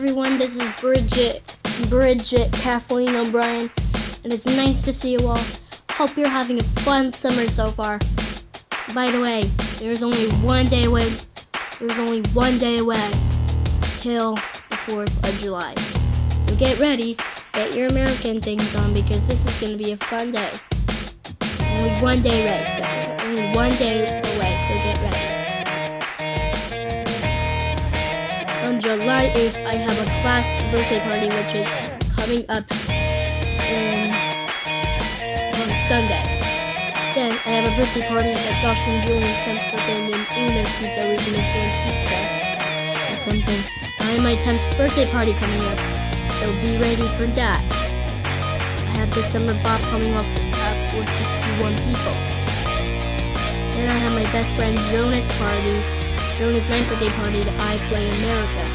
everyone, this is Bridget, Kathleen O'Brien, and it's nice to see you all. Hope you're having a fun summer so far. By the way, there's only one day away till the 4th of July. So get ready, get your American things on because this is going to be a fun day. Only one day race, so only one day away, so get ready. On July 8th, I have a class birthday party which is coming up on Sunday. Then I have a birthday party at Josh and Julian's 10th birthday in Uno's Pizza where we can make your own pizza or something. I have my 10th birthday party coming up, so be ready for that. I have the summer Bob coming up with 51 people. Then I have my best friend Jonah's 9th birthday party that I play in America.